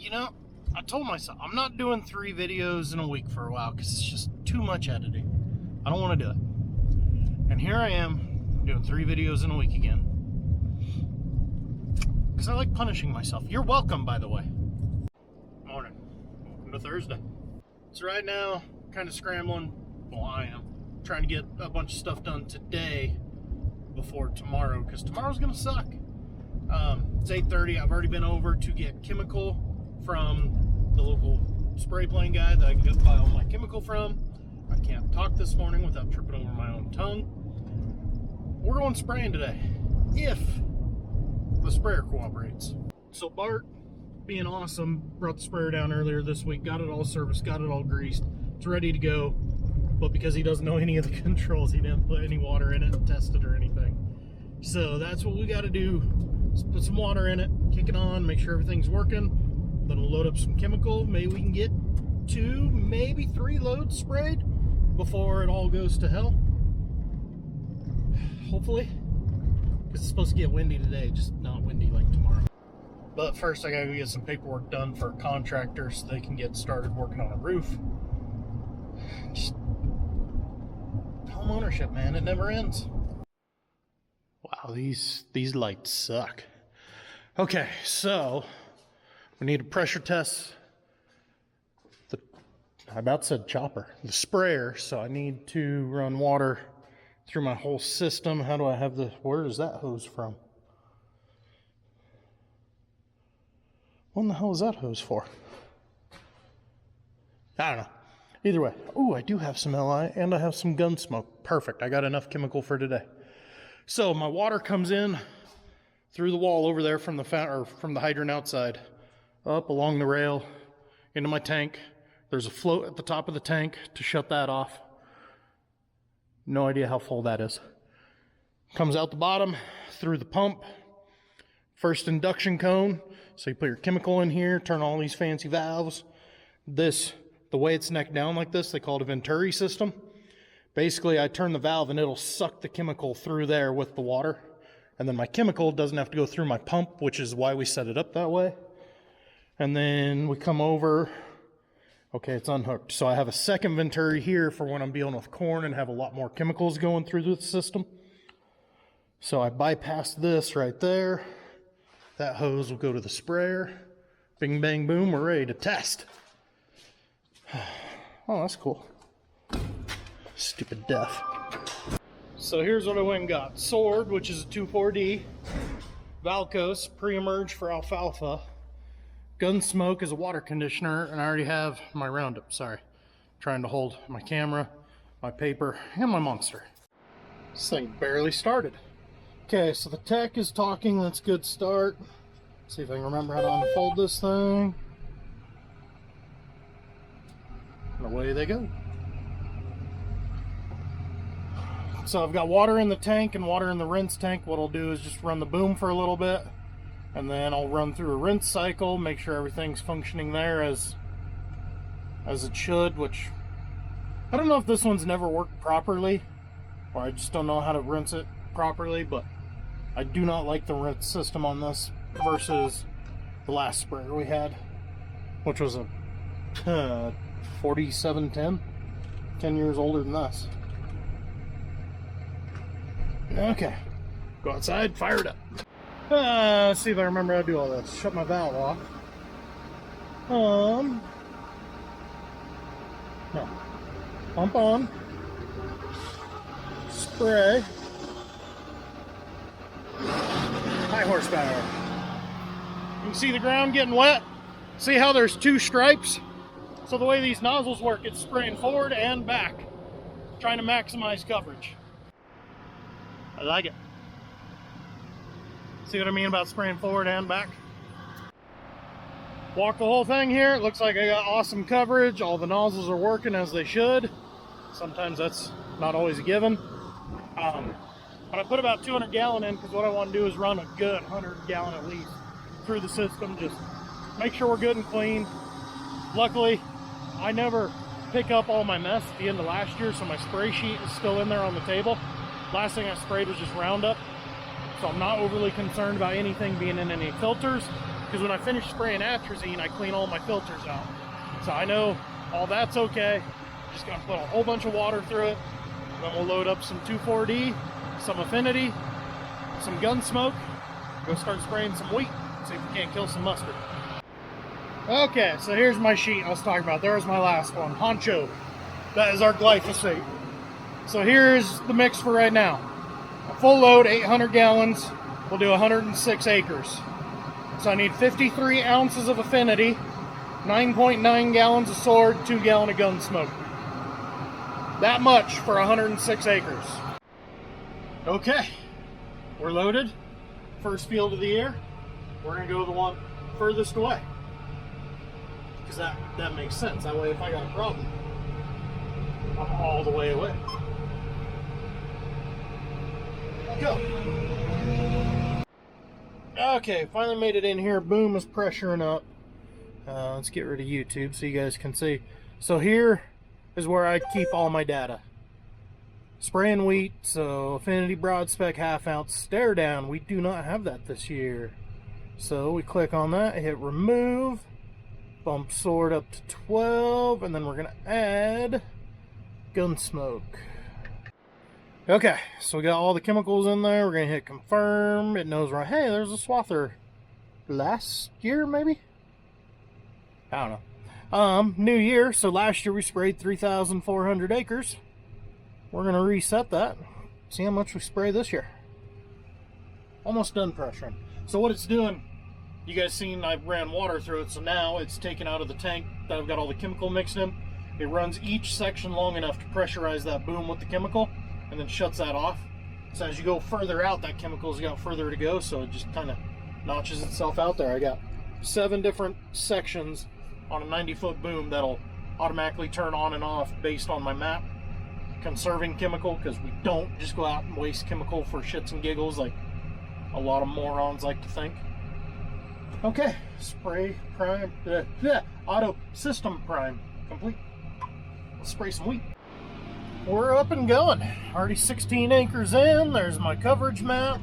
you know, I told myself I'm not doing 3 videos in a week for a while because it's just too much editing. I don't want to do it. And here I am doing 3 videos in a week again. Because I like punishing myself. You're welcome, by the way. Morning. Welcome to Thursday. So right now, kind of scrambling. Well, I am. Trying to get a bunch of stuff done today before tomorrow, because tomorrow's going to suck. It's 8:30. I've already been over to get chemical from the local spray plane guy that I can just buy all my chemical from. I can't talk this morning without tripping over my own tongue. We're going spraying today, if the sprayer cooperates. So Bart, being awesome, brought the sprayer down earlier this week, got it all serviced, got it all greased. It's ready to go, but because he doesn't know any of the controls, he didn't put any water in it and test it or anything. So that's what we got to do. Just put some water in it, kick it on, make sure everything's working. Then we'll load up some chemical. Maybe we can get 2, maybe 3 loads sprayed before it all goes to hell. Hopefully. Because it's supposed to get windy today, just not windy like tomorrow. But first I gotta go get some paperwork done for contractors so they can get started working on a roof. Just home ownership, man, it never ends. Wow, these lights suck. Okay, so we need a pressure test. I about said chopper, the sprayer. So I need to run water through my whole system. How do I have where is that hose from? What in the hell is that hose for? I don't know. Either way. Oh, I do have some LI and I have some gun smoke. Perfect. I got enough chemical for today. So my water comes in through the wall over there from the hydrant outside, up along the rail into my tank. There's a float at the top of the tank to shut that off. No idea how full that is. Comes out the bottom through the pump. First induction cone. So you put your chemical in here, turn all these fancy valves. The way it's necked down like this, they call it a Venturi system. Basically, I turn the valve and it'll suck the chemical through there with the water. And then my chemical doesn't have to go through my pump, which is why we set it up that way. And then we come over. Okay, it's unhooked. So I have a second Venturi here for when I'm dealing with corn and have a lot more chemicals going through the system. So I bypass this right there. That hose will go to the sprayer. Bing, bang, boom, we're ready to test. Oh, that's cool. Stupid deaf. So here's what I went and got. Sword, which is a 2,4-D. Valkos, pre-emerge for alfalfa. Gunsmoke is a water conditioner, and I already have my Roundup. Sorry. Trying to hold my camera, my paper, and my monster. This thing barely started. Okay, so the tech is talking. That's a good start. See if I can remember how to unfold this thing. And away they go. So I've got water in the tank and water in the rinse tank. What I'll do is just run the boom for a little bit. And then I'll run through a rinse cycle, make sure everything's functioning there as it should, which I don't know if this one's never worked properly, or I just don't know how to rinse it properly, but I do not like the rinse system on this versus the last sprayer we had, which was a 4710, 10 years older than this. Okay, go outside, fire it up. Let's see if I remember how to do all this. Shut my valve off. No. Pump on. Spray. High horsepower. You can see the ground getting wet. See how there's 2 stripes? So the way these nozzles work, it's spraying forward and back. Trying to maximize coverage. I like it. See what I mean about spraying forward and back? Walk the whole thing here. It looks like I got awesome coverage. All the nozzles are working as they should. Sometimes that's not always a given. But I put about 200 gallon in because what I want to do is run a good 100 gallon at least through the system. Just make sure we're good and clean. Luckily, I never pick up all my mess at the end of last year, so my spray sheet is still in there on the table. Last thing I sprayed was just Roundup. So I'm not overly concerned about anything being in any filters. because when I finish spraying atrazine, I clean all my filters out. So I know all that's okay. Just gonna put a whole bunch of water through it. And then we'll load up some 2,4-D, some Affinity, some Gunsmoke, go start spraying some wheat, see if we can't kill some mustard. Okay, so here's my sheet I was talking about. There's my last one, Honcho. That is our glyphosate. So here's the mix for right now. A full load, 800 gallons, will do 106 acres. So I need 53 ounces of Affinity, 9.9 gallons of Sword, 2 gallons of Gunsmoke. That much for 106 acres. Okay, we're loaded. First field of the year. We're gonna go to the one furthest away. Because that makes sense. That way if I got a problem, I'm all the way away. Go. Okay, finally made it in here. Boom is pressuring up. Let's get rid of YouTube so you guys can see. So here is where I keep all my data. Spraying wheat, so Affinity broad spec half ounce stare down. We do not have that this year. So we click on that, hit remove, bump Sword up to 12, and then we're gonna add Gunsmoke. Okay, so we got all the chemicals in there. We're gonna hit confirm. It knows right. Hey, there's a swather. Last year, maybe? I don't know. New year. So last year we sprayed 3,400 acres. We're gonna reset that. See how much we spray this year. Almost done pressuring. So what it's doing, you guys seen I ran water through it. So now it's taken out of the tank that I've got all the chemical mixed in. It runs each section long enough to pressurize that boom with the chemical, and then shuts that off. So as you go further out, that chemical's got further to go, so it just kind of notches itself out there. I got 7 different sections on a 90-foot boom that'll automatically turn on and off based on my map. Conserving chemical, because we don't just go out and waste chemical for shits and giggles like a lot of morons like to think. Okay, spray, prime, auto system prime complete. Let's spray some wheat. We're up and going. Already 16 acres in. There's my coverage map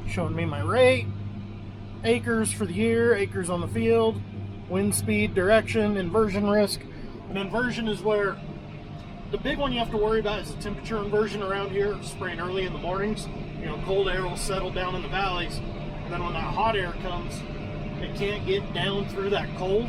showing me my rate, acres for the year, acres on the field, wind speed, direction, inversion risk. And inversion is where the big one you have to worry about is the temperature inversion around here, spraying early in the mornings. You know, cold air will settle down in the valleys, and then when that hot air comes, it can't get down through that cold.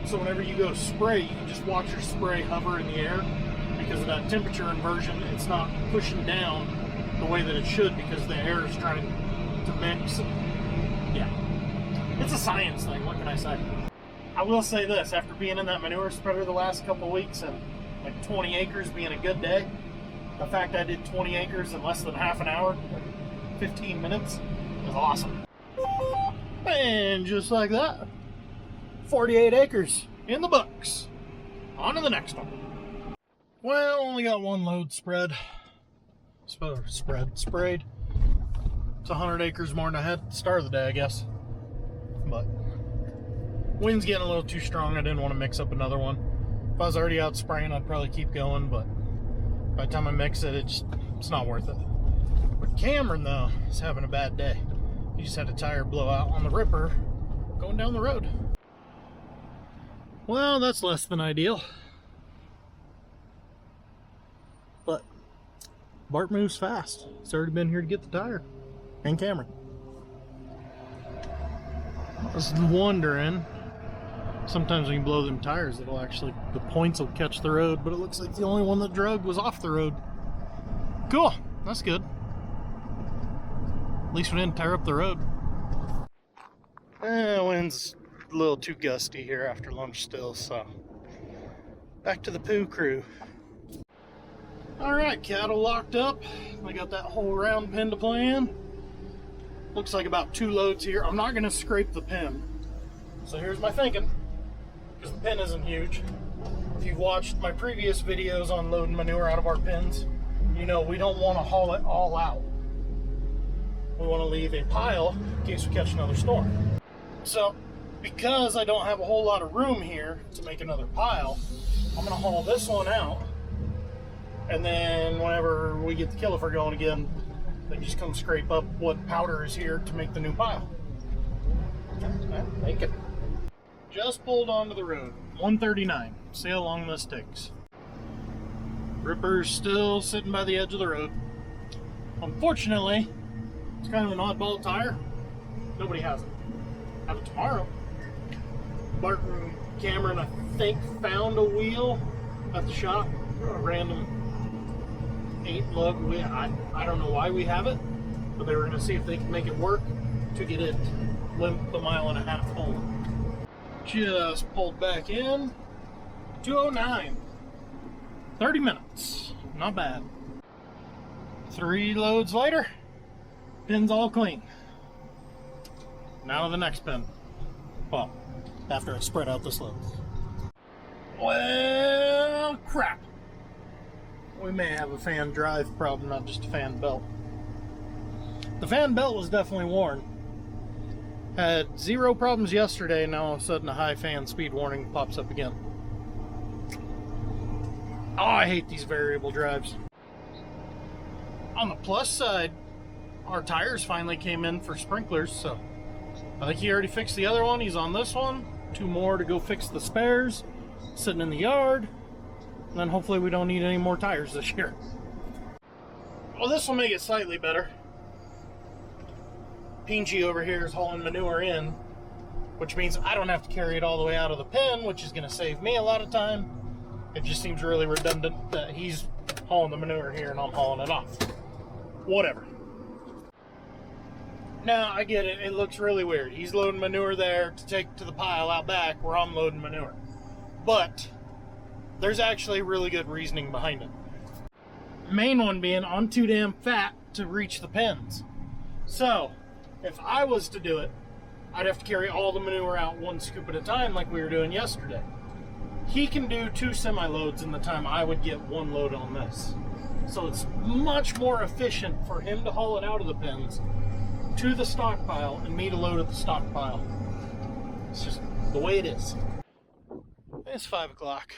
So whenever you go spray, you can just watch your spray hover in the air. Because of that temperature inversion, it's not pushing down the way that it should because the air is trying to mix. Yeah, it's a science thing. What can I say? I will say this: after being in that manure spreader the last couple of weeks and like 20 acres being a good day, the fact I did 20 acres in less than half an hour, 15 minutes, is awesome. And just like that, 48 acres in the books. On to the next one. Well, only got one load sprayed. It's 100 acres more than I had at the start of the day, I guess. But wind's getting a little too strong. I didn't want to mix up another one. If I was already out spraying, I'd probably keep going, but by the time I mix it, it's not worth it. But Cameron, though, is having a bad day. He just had a tire blow out on the ripper going down the road. Well, that's less than ideal. But Bart moves fast. He's already been here to get the tire. And Cameron. I was wondering, sometimes when you blow them tires, it'll actually, the points will catch the road, but it looks like the only one that drug was off the road. Cool, that's good. At least we didn't tear up the road. Wind's a little too gusty here after lunch still, so back to the poo crew. Alright, cattle locked up. I got that whole round pen to play in. Looks like about 2 loads here. I'm not going to scrape the pen. So here's my thinking, because the pen isn't huge. If you've watched my previous videos on loading manure out of our pens, you know we don't want to haul it all out. We want to leave a pile in case we catch another storm. So, because I don't have a whole lot of room here to make another pile, I'm going to haul this one out. And then whenever we get the killifer going again, they just come scrape up what powder is here to make the new pile. Make it. Just pulled onto the road. 139. See how long this takes. Ripper's still sitting by the edge of the road. Unfortunately, it's kind of an oddball tire. Nobody has it. Have it tomorrow. Barton Cameron, I think, found a wheel at the shop. A random 8 lug wheel. I don't know why we have it, but they were going to see if they could make it work to get it limp the 1.5 mile home. Just pulled back in. 209. 30 minutes. Not bad. 3 loads later, pin's all clean. Now to the next pin. Well, after I spread out this load. Well, crap. We may have a fan drive problem, not just a fan belt. The fan belt was definitely worn. Had 0 problems yesterday, now all of a sudden a high fan speed warning pops up again. Oh, I hate these variable drives. On the plus side, our tires finally came in for sprinklers, so I think he already fixed the other one. He's on this one. 2 more to go fix the spares, sitting in the yard. And then hopefully we don't need any more tires this year. Well, this will make it slightly better. Pinchy over here is hauling manure in, which means I don't have to carry it all the way out of the pen, which is going to save me a lot of time. It just seems really redundant that he's hauling the manure here and I'm hauling it off. Whatever. Now, I get it. It looks really weird. He's loading manure there to take to the pile out back where I'm loading manure. But there's actually really good reasoning behind it. Main one being I'm too damn fat to reach the pens. So, if I was to do it, I'd have to carry all the manure out 1 scoop at a time like we were doing yesterday. He can do 2 semi-loads in the time I would get 1 load on this. So it's much more efficient for him to haul it out of the pens to the stockpile and me to load at the stockpile. It's just the way it is. It's 5 o'clock.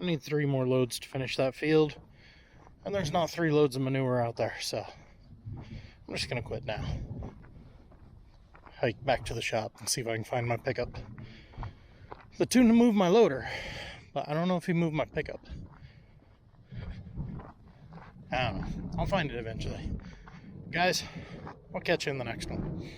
I need 3 more loads to finish that field. And there's not 3 loads of manure out there, so I'm just gonna quit now. Hike back to the shop and see if I can find my pickup. The tune to move my loader, but I don't know if he moved my pickup. I don't know. I'll find it eventually. Guys, I'll catch you in the next one.